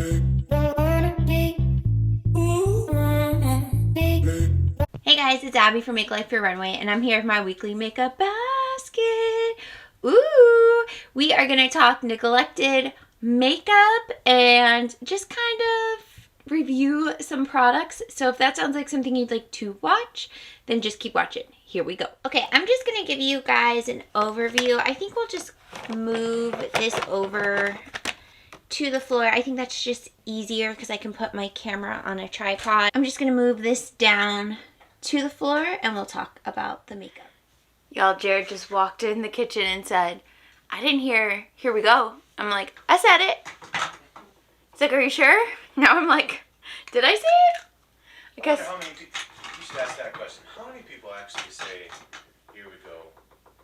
Hey guys, it's Abby from Make Life Your Runway, and I'm here with my weekly makeup basket. Ooh, we are going to talk neglected makeup and just kind of review some products. So if that sounds like something you'd like to watch, then just keep watching. Here we go. Okay, I'm just going to give you guys an overview. I think we'll just move this over to the floor. I think that's just easier because I can put my camera on a tripod. I'm just going to move this down to the floor and we'll talk about the makeup. Y'all, Jared just walked in the kitchen and said, I didn't hear, here we go. I'm like, I said it. He's like, are you sure? Now I'm like, did I say it? I guess. How many people, you should ask that question. How many people actually say, here we go,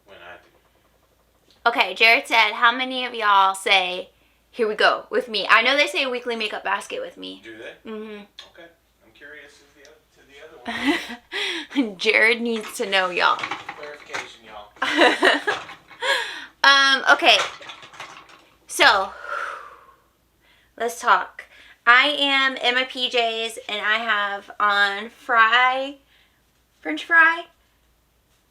when I do? Okay, Jared said, how many of y'all say, here we go, with me? I know they say weekly makeup basket with me. Do they? Mm-hmm. Okay. I'm curious to the other one. Jared needs to know, y'all. Clarification, y'all. Okay. So, let's talk. I am in my PJs and I have on French fry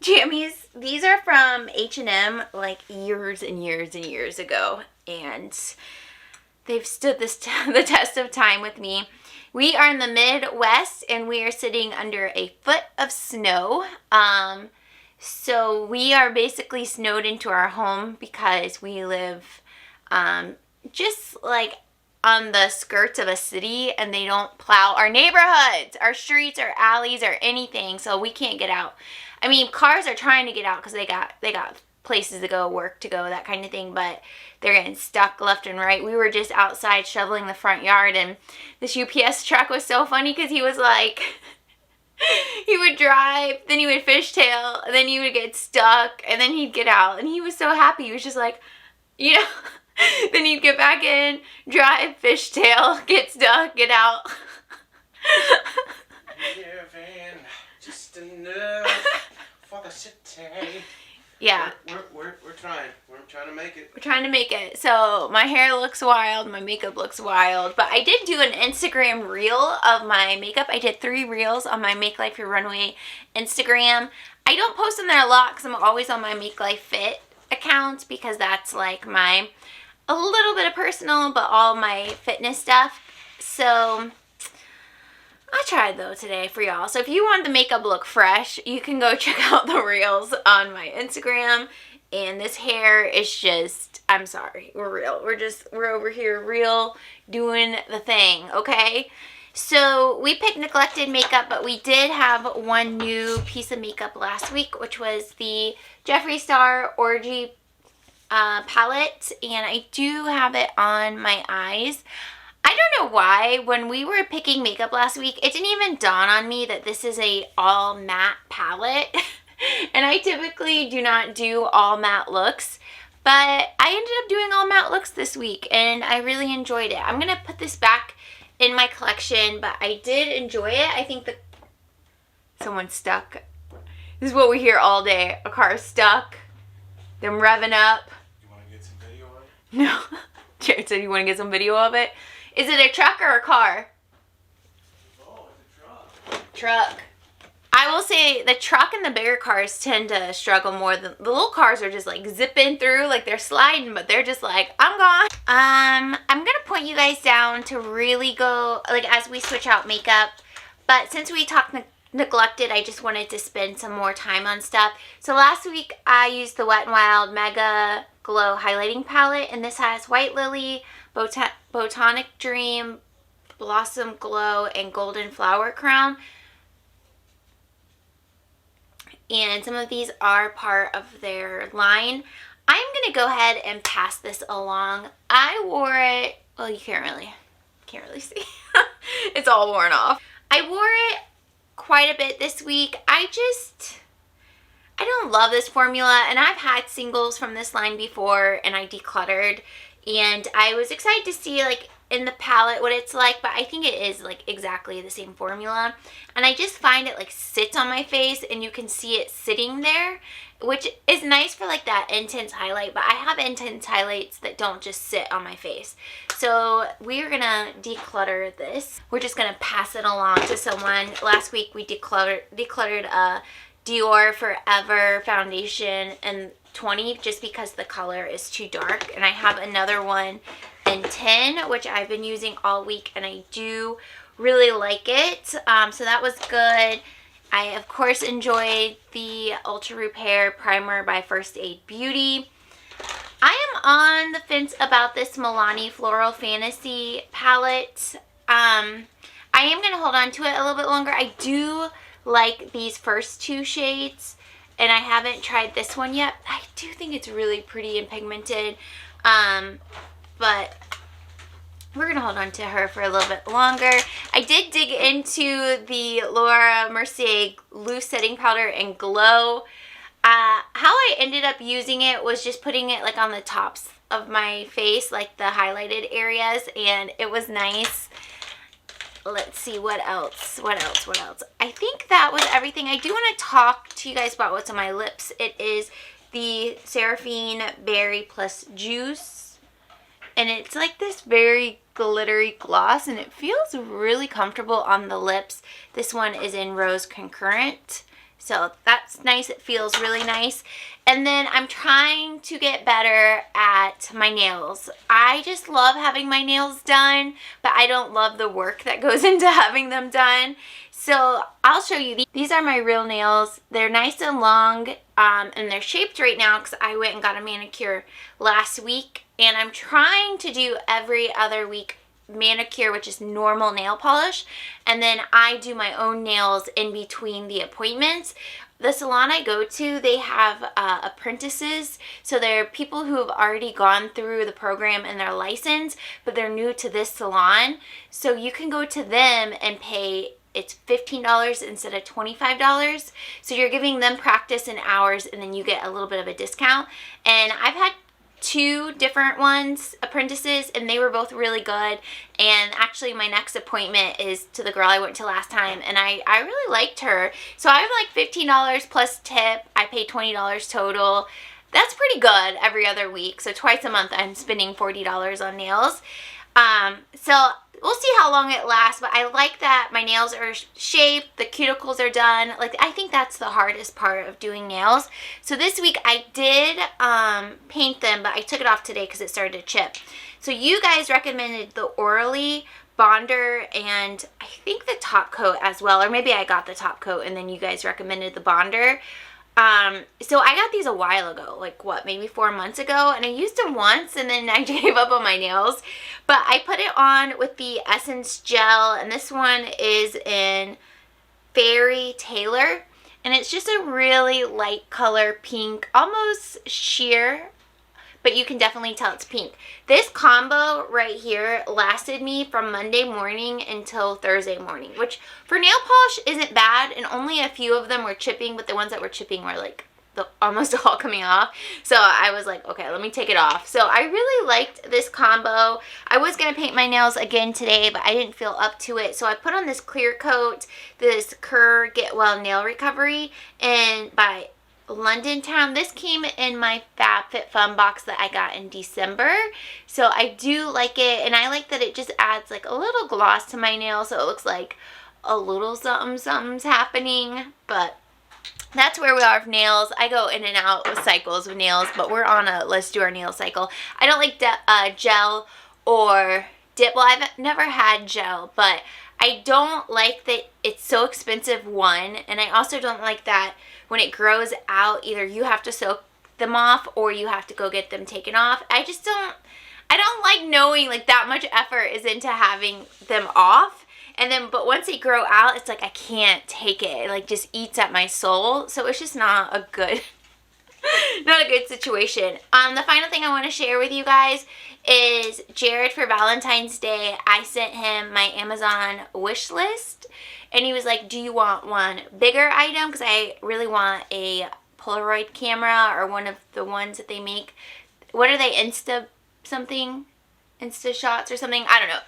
jammies. These are from H&M like years and years and years ago, and they've stood the test of time with me. We are in the Midwest and we are sitting under a foot of snow. So we are basically snowed into our home because we live just like on the skirts of a city, and they don't plow our neighborhoods, our streets, our alleys, or anything, so we can't get out. I mean, cars are trying to get out because they got places to go, work to go, that kind of thing, but they're getting stuck left and right. We were just outside shoveling the front yard, and this UPS truck was so funny because he was like, he would drive, then he would fishtail, and then he would get stuck, and then he'd get out, and he was so happy. He was just like, you know, then he'd get back in, drive, fishtail, get stuck, get out. Living just enough for the city. Yeah. We're trying. We're trying to make it. We're trying to make it. So my hair looks wild, my makeup looks wild, but I did do an Instagram reel of my makeup. I did 3 reels on my Make Life Your Runway Instagram. I don't post them there a lot because I'm always on my Make Life Fit account because that's like a little bit of personal, but all my fitness stuff. So I tried though today for y'all. So if you want the makeup look fresh, you can go check out the reels on my Instagram. And this hair is just, I'm sorry, we're real. We're over here real doing the thing, okay? So we picked neglected makeup, but we did have one new piece of makeup last week, which was the Jeffree Star Orgy palette. And I do have it on my eyes. I don't know why, when we were picking makeup last week, it didn't even dawn on me that this is a all matte palette. And I typically do not do all matte looks, but I ended up doing all matte looks this week and I really enjoyed it. I'm going to put this back in my collection, but I did enjoy it. I think that someone's stuck. This is what we hear all day. A car is stuck, them revving up. You want to get some video of it? No. Jared said you want to get some video of it. Is it a truck or a car? Oh, it's a truck. Truck. I will say the truck and the bigger cars tend to struggle more than the little cars are just like zipping through, like they're sliding, but they're just like, I'm gone. I'm gonna point you guys down to really go like as we switch out makeup, but since we talked neglected, I just wanted to spend some more time on stuff. So last week I used the Wet n Wild Mega Glow highlighting palette, and this has White Lily, Botanic Dream, Blossom Glow, and Golden Flower Crown. And some of these are part of their line. I'm going to go ahead and pass this along. I wore it, well, you can't really see. It's all worn off. I wore it quite a bit this week. I don't love this formula, and I've had singles from this line before and I decluttered, and I was excited to see like in the palette what it's like, but I think it is like exactly the same formula. And I just find it like sits on my face and you can see it sitting there, which is nice for like that intense highlight, but I have intense highlights that don't just sit on my face. So we're gonna declutter this. We're just gonna pass it along to someone. Last week we decluttered a Dior Forever foundation in 20 just because the color is too dark, and I have another one in 10 which I've been using all week and I do really like it. So that was good. I of course enjoyed the Ultra Repair Primer by First Aid Beauty. I am on the fence about this Milani Floral Fantasy palette. I am going to hold on to it a little bit longer. I do like these first two shades, and I haven't tried this one yet. I do think it's really pretty and pigmented, but we're going to hold on to her for a little bit longer. I did dig into the Laura Mercier Loose Setting Powder in Glow. How I ended up using it was just putting it like on the tops of my face, like the highlighted areas, and it was nice. Let's see, what else? I think that was everything. I do want to talk to you guys about what's on my lips. It is the Seraphine Berry Plus Juice, and it's like this very glittery gloss, and it feels really comfortable on the lips. This one is in Rose Concurrent, so that's nice. It feels really nice. And then I'm trying to get better at my nails. I just love having my nails done, but I don't love the work that goes into having them done. So I'll show you. These are my real nails. They're nice and long, and they're shaped right now because I went and got a manicure last week. And I'm trying to do every other week manicure, which is normal nail polish, and then I do my own nails in between the appointments. The salon I go to, they have apprentices, so they're people who have already gone through the program and they're licensed, but they're new to this salon. So you can go to them and pay, it's $15 instead of $25. So you're giving them practice and hours, and then you get a little bit of a discount. And I've had two different apprentices, and they were both really good. And actually my next appointment is to the girl I went to last time, and I really liked her. So I have like $15 plus tip. I paid $20 total. That's pretty good every other week. So twice a month I'm spending $40 on nails. So we'll see how long it lasts, but I like that my nails are shaped, the cuticles are done. Like, I think that's the hardest part of doing nails. So this week I did paint them, but I took it off today because it started to chip. So you guys recommended the Orally Bonder and I think the top coat as well, or maybe I got the top coat and then you guys recommended the Bonder. So I got these a while ago, like what, maybe 4 months ago, and I used them once and then I gave up on my nails. But I put it on with the Essence Gel, and this one is in Fairy Tailor, and it's just a really light color pink, almost sheer, but you can definitely tell it's pink. This combo right here lasted me from Monday morning until Thursday morning, which for nail polish isn't bad, and only a few of them were chipping, but the ones that were chipping were like almost all coming off. So I was like, okay, let me take it off. So I really liked this combo. I was going to paint my nails again today, but I didn't feel up to it. So I put on this clear coat, this Kerr Get Well Nail Recovery, and by London Town. This came in my FabFitFun box that I got in December. So I do like it, and I like that it just adds like a little gloss to my nail, so it looks like a little something's happening. But that's where we are with nails. I go in and out with cycles with nails, but we're on a let's do our nail cycle. I don't like gel or dip. Well, I've never had gel, but I don't like that it's so expensive, one, and I also don't like that when it grows out, either you have to soak them off or you have to go get them taken off. I don't like knowing like that much effort is into having them off. And then, but once they grow out, it's like I can't take it. It like just eats at my soul. So it's just not a good, not a good situation. The final thing I want to share with you guys is Jared, for Valentine's Day, I sent him my Amazon wish list. And he was like, do you want one bigger item? Because I really want a Polaroid camera, or one of the ones that they make. What are they? Insta something? Insta shots or something. I don't know.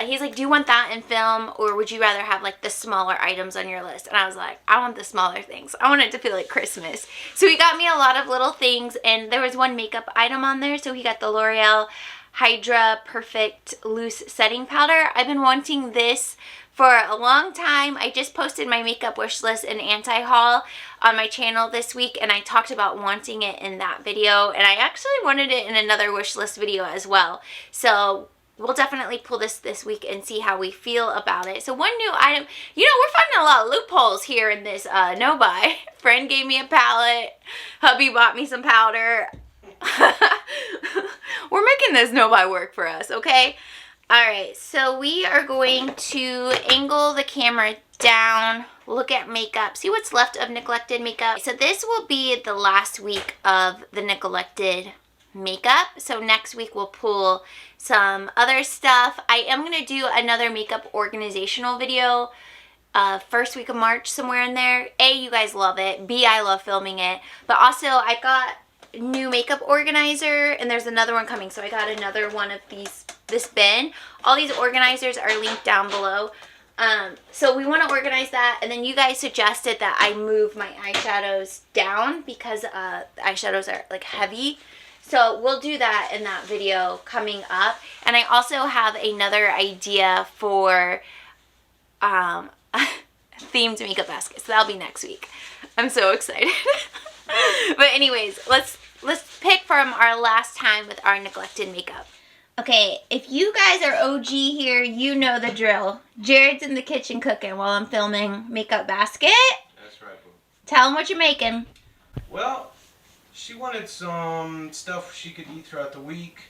He's like, do you want that in film, or would you rather have like the smaller items on your list? And I was like, I want the smaller things. I want it to feel like Christmas. So he got me a lot of little things, and there was one makeup item on there. So he got the L'Oreal Hydra Perfect Loose Setting Powder. I've been wanting this for a long time. I just posted my makeup wish list and anti-haul on my channel this week, and I talked about wanting it in that video, and I actually wanted it in another wish list video as well. So we'll definitely pull this week and see how we feel about it. So one new item, you know, we're finding a lot of loopholes here in this no buy. Friend gave me a palette. Hubby bought me some powder. We're making this no buy work for us, okay? All right, so we are going to angle the camera down, look at makeup, see what's left of neglected makeup. So this will be the last week of the neglected makeup. So next week we'll pull some other stuff. I am going to do another makeup organizational video first week of March, somewhere in there. A, you guys love it. B, I love filming it. But also I got a new makeup organizer, and there's another one coming. So I got another one of this bin. All these organizers are linked down below. So we want to organize that, and then you guys suggested that I move my eyeshadows down because the eyeshadows are like heavy. So we'll do that in that video coming up. And I also have another idea for themed makeup baskets. So that'll be next week. I'm so excited. But anyways, let's pick from our last time with our neglected makeup. Okay, if you guys are OG here, you know the drill. Jared's in the kitchen cooking while I'm filming makeup basket. That's right, boo. Tell him what you're making. Well, she wanted some stuff she could eat throughout the week,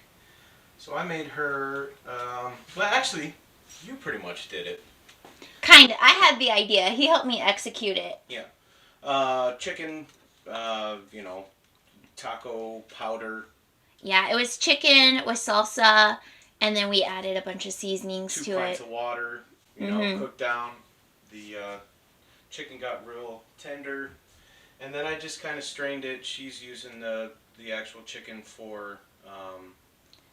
so I made her, well actually, you pretty much did it. Kinda, I had the idea. He helped me execute it. Yeah. Chicken, you know, taco powder. Yeah, it was chicken with salsa, and then we added a bunch of seasonings to it. 2 pints of water, you know, cooked down. The chicken got real tender. And then I just kind of strained it. She's using the actual chicken for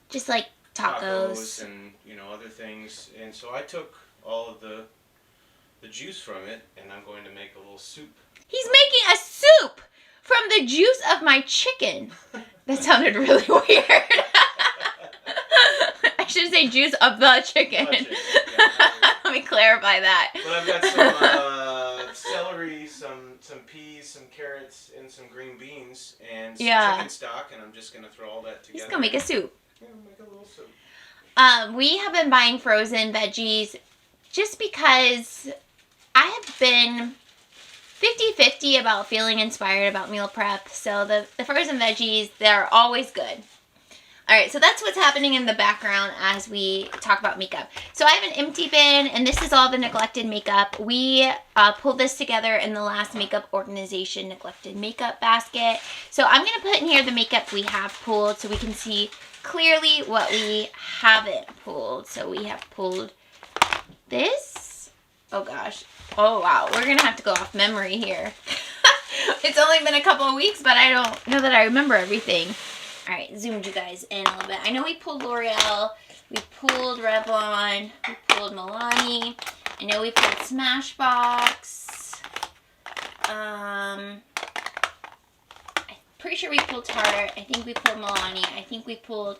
just like tacos and, you know, other things. And so I took all of the juice from it, and I'm going to make a little soup. He's making a soup from the juice of my chicken. That sounded really weird. I should say juice of the chicken. Yeah, let me clarify that. But I've got some celery, some peas, some carrots, and some green beans, and some chicken stock, and I'm just going to throw all that together. He's going to make a soup. Yeah, make a little soup. We have been buying frozen veggies just because I have been 50-50 about feeling inspired about meal prep. So the frozen veggies, they're always good. Alright, so that's what's happening in the background as we talk about makeup. So I have an empty bin, and this is all the neglected makeup. We pulled this together in the last makeup organization neglected makeup basket. So I'm going to put in here the makeup we have pulled so we can see clearly what we haven't pulled. So we have pulled this. Oh gosh. Oh wow, we're going to have to go off memory here. It's only been a couple of weeks, but I don't know that I remember everything. Alright, zoomed you guys in a little bit. I know we pulled L'Oreal, we pulled Revlon, we pulled Milani. I know we pulled Smashbox. I'm pretty sure we pulled Tarte. I think we pulled Milani. I think we pulled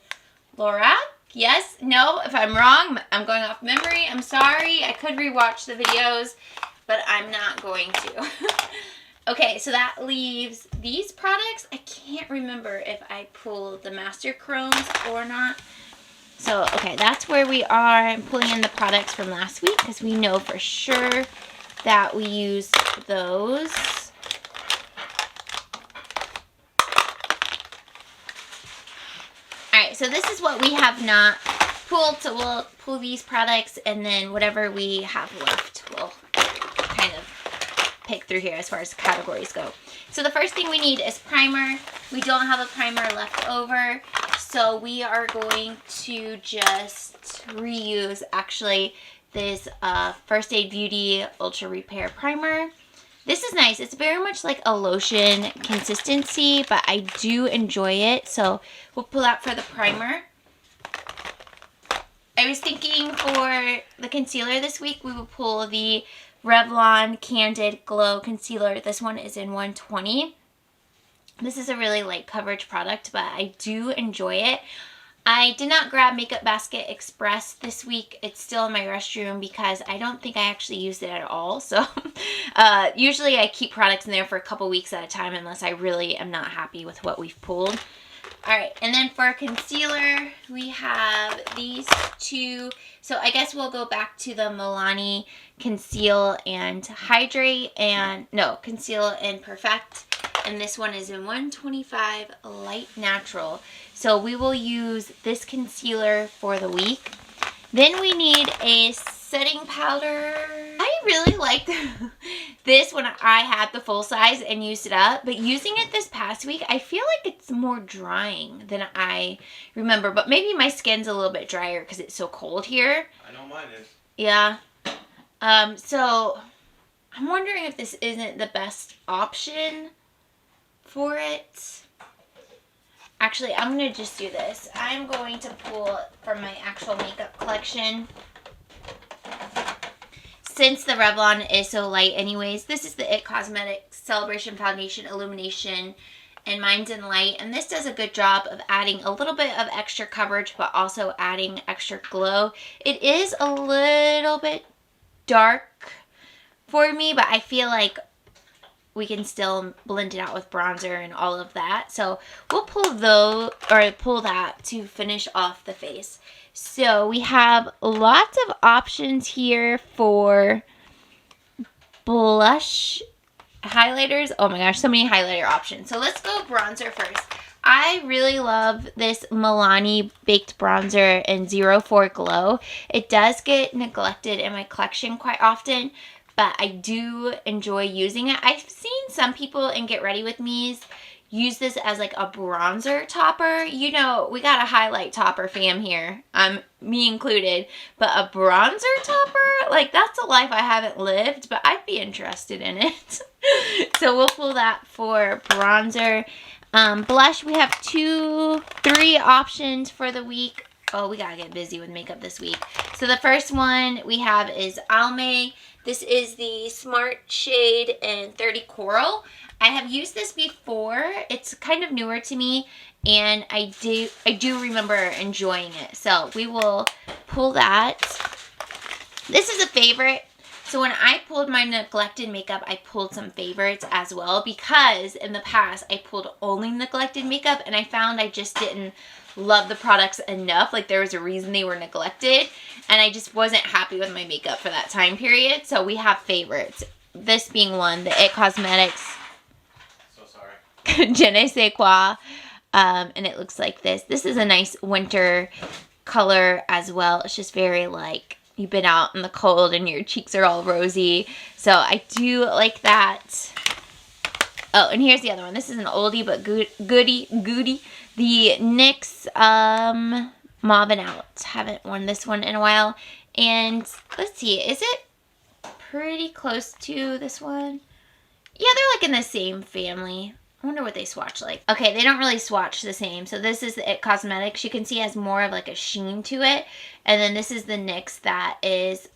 Lorac. Yes? No? If I'm wrong, I'm going off memory. I'm sorry. I could rewatch the videos, but I'm not going to. Okay, so that leaves these products. I can't remember if I pulled the Master Chromes or not. So, okay, that's where we are. I'm pulling in the products from last week because we know for sure that we used those. Alright, so this is what we have not pulled. So we'll pull these products, and then whatever we have left, we'll kind of pick through here as far as categories go. So the first thing we need is primer. We don't have a primer left over, so we are going to just reuse actually this First Aid Beauty Ultra Repair Primer. This is nice. It's very much like a lotion consistency, but I do enjoy it. So we'll pull out for the primer. I was thinking for the concealer this week, we would pull the Revlon Candid Glow Concealer. This one is in 120. This is a really light coverage product, but I do enjoy it. I did not grab Makeup Basket Express this week. It's still in my restroom because I don't think I actually used it at all. So usually I keep products in there for a couple weeks at a time unless I really am not happy with what we've pulled. Alright, and then for concealer, we have these two. So I guess we'll go back to the Milani Conceal and Hydrate and, no, Conceal and Perfect. And this one is in 125 Light Natural. So we will use this concealer for the week. Then we need a setting powder. I really liked this when I had the full size and used it up. But using it this past week, I feel like it's more drying than I remember. But maybe my skin's a little bit drier because it's so cold here. I know mine is. Yeah. So I'm wondering if this isn't the best option for it. Actually, I'm going to just do this. I'm going to pull from my actual makeup collection. Since the Revlon is so light anyways, this is the IT Cosmetics Celebration Foundation Illumination, and mine's in light. And this does a good job of adding a little bit of extra coverage, but also adding extra glow. It is a little bit dark for me, but I feel like we can still blend it out with bronzer and all of that. So we'll pull that to finish off the face. So we have lots of options here for blush highlighters. Oh my gosh, so many highlighter options. So let's go bronzer first. I really love this Milani Baked Bronzer in 04 Glow. It does get neglected in my collection quite often, but I do enjoy using it. I've seen some people in Get Ready With Me's use this as like a bronzer topper. You know, we got a highlight topper fam here, me included, but a bronzer topper? Like, that's a life I haven't lived, but I'd be interested in it. So we'll pull that for bronzer. Blush, we have 3 options for the week. Oh, we gotta get busy with makeup this week. So the first one we have is Almay. This is the Smart Shade in 30 Coral. I have used this before. It's kind of newer to me, and I do remember enjoying it. So we will pull that. This is a favorite. So when I pulled my neglected makeup, I pulled some favorites as well, because in the past I pulled only neglected makeup and I found I just didn't love the products enough. Like, there was a reason they were neglected and I just wasn't happy with my makeup for that time period. So we have favorites. This being one, the IT Cosmetics So sorry. Je ne sais quoi. And it looks like this. This is a nice winter color as well. It's just very like, you've been out in the cold and your cheeks are all rosy. So I do like that. Oh, and here's the other one. This is an oldie but goodie. The NYX Mauve and Out. Haven't worn this one in a while. And let's see, is it pretty close to this one? Yeah, they're like in the same family. I wonder what they swatch like. Okay, they don't really swatch the same. So this is the IT Cosmetics. You can see it has more of like a sheen to it. And then this is the NYX that is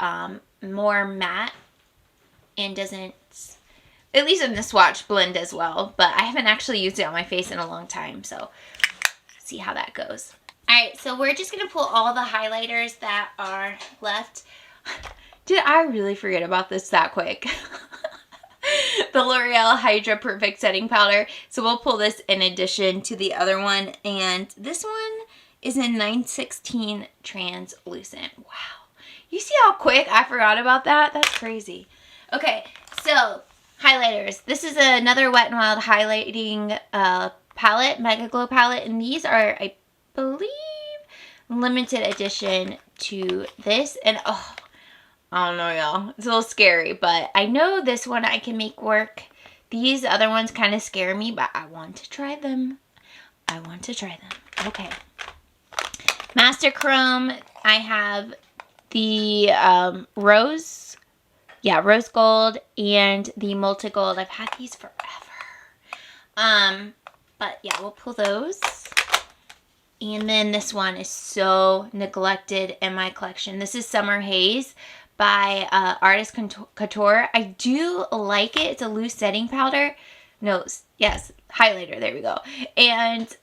more matte and doesn't, at least in the swatch, blend as well. But I haven't actually used it on my face in a long time. So see how that goes. Alright, so we're just going to pull all the highlighters that are left. Did I really forget about this that quick? The L'Oreal Hydra Perfect Setting Powder. So we'll pull this in addition to the other one. And this one is in 916 Translucent. Wow. You see how quick I forgot about that? That's crazy. Okay, so highlighters. This is another Wet n Wild highlighting palette, Mega Glow palette. And these are, I believe, limited edition to this. And oh, I don't know, y'all. It's a little scary, but I know this one I can make work. These other ones kind of scare me, but I want to try them. I want to try them. Okay. Master Chrome, I have the rose gold and the multi gold. I've had these forever. But yeah, we'll pull those. And then this one is so neglected in my collection. This is Summer Haze by Artist Couture. I do like it. It's a loose setting powder. No, yes, highlighter. There we go. And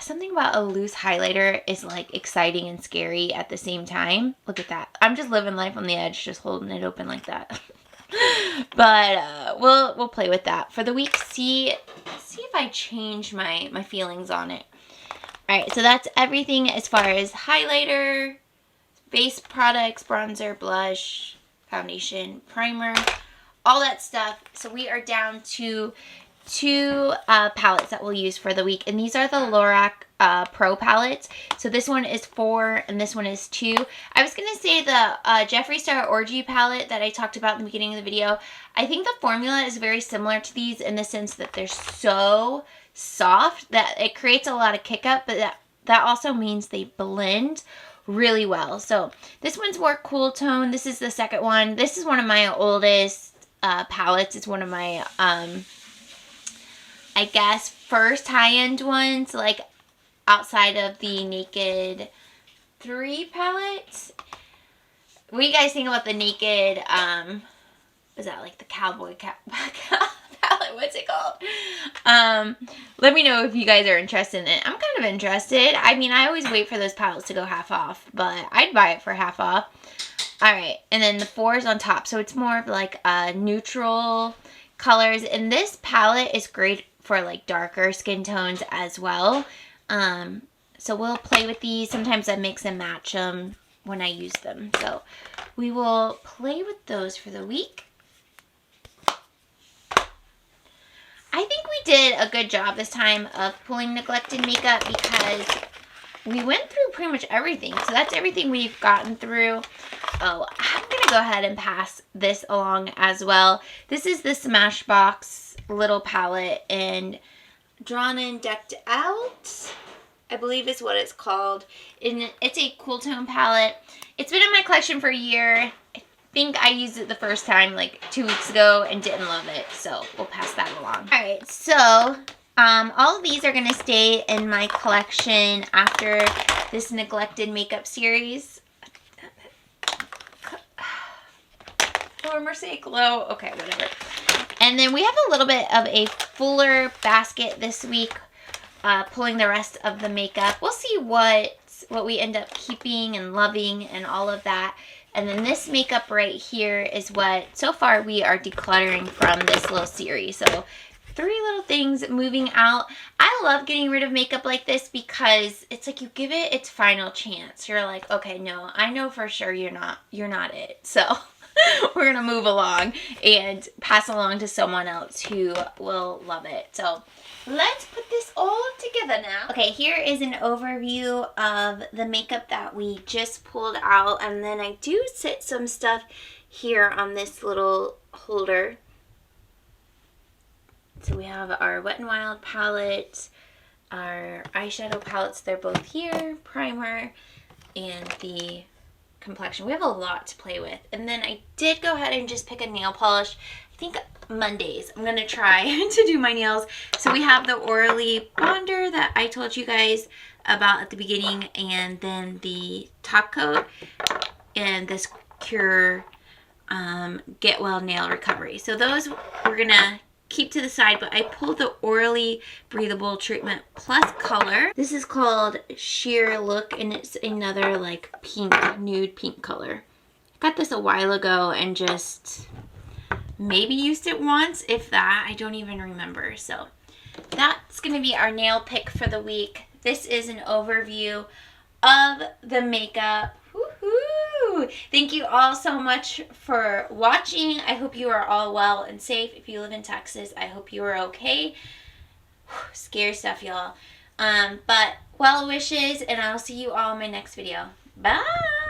something about a loose highlighter is like exciting and scary at the same time. Look at that. I'm just living life on the edge, just holding it open like that. But we'll play with that for the week. See if I change my feelings on it. Alright, so that's everything as far as highlighter, base products, bronzer, blush, foundation, primer, all that stuff. So we are down to two palettes that we'll use for the week. And these are the Lorac Pro palettes. So this one is 4 and this one is 2. I was going to say the Jeffree Star Orgy palette that I talked about in the beginning of the video. I think the formula is very similar to these in the sense that they're so soft that it creates a lot of kick up, but that also means they blend really well. So this one's more cool tone. This is the second one. This is one of my oldest palettes. It's one of my I guess first high-end ones, like outside of the Naked 3 palette. What do you guys think about the Naked is that like the cowboy palette? What's it called? Let me know if you guys are interested in it. I'm kind of interested. I mean, I always wait for those palettes to go half off, but I'd buy it for half off. Alright, and then the 4 is on top, so it's more of like neutral colors. And this palette is great for like darker skin tones as well. So we'll play with these. Sometimes I mix and match them when I use them. So we will play with those for the week. I think we did a good job this time of pulling neglected makeup because we went through pretty much everything. So that's everything we've gotten through. Oh, I'm going to go ahead and pass this along as well. This is the Smashbox little palette and Drawn and Decked Out, I believe is what it's called. And it's a cool tone palette. It's been in my collection for a year. I think I used it the first time like 2 weeks ago and didn't love it, so we'll pass that along. Alright, so all of these are going to stay in my collection after this neglected makeup series. For mercy, glow. Okay, whatever. And then we have a little bit of a fuller basket this week, pulling the rest of the makeup. We'll see what we end up keeping and loving and all of that. And then this makeup right here is what, so far, we are decluttering from this little series. So 3 little things moving out. I love getting rid of makeup like this because it's like you give it its final chance. You're like, okay, no, I know for sure you're not it. So we're going to move along and pass along to someone else who will love it. So let's put this all together now. Okay, here is an overview of the makeup that we just pulled out. And then I do sit some stuff here on this little holder. So we have our Wet n Wild palette, our eyeshadow palettes. They're both here, primer, and the complexion. We have a lot to play with. And then I did go ahead and just pick a nail polish. I think Mondays I'm going to try to do my nails. So we have the Orly Bonder that I told you guys about at the beginning, and then the top coat and this Cure Get Well Nail Recovery. So those we're going to keep to the side, but I pulled the Orly Breathable Treatment Plus color. This is called Sheer Look, and it's another like pink, nude pink color. I got this a while ago and just maybe used it once, if that. I don't even remember. So that's going to be our nail pick for the week. This is an overview of the makeup. Woohoo! Thank you all so much for watching. I hope you are all well and safe. If you live in Texas, I hope you are okay. Scary stuff, y'all. But well wishes, and I'll see you all in my next video. Bye!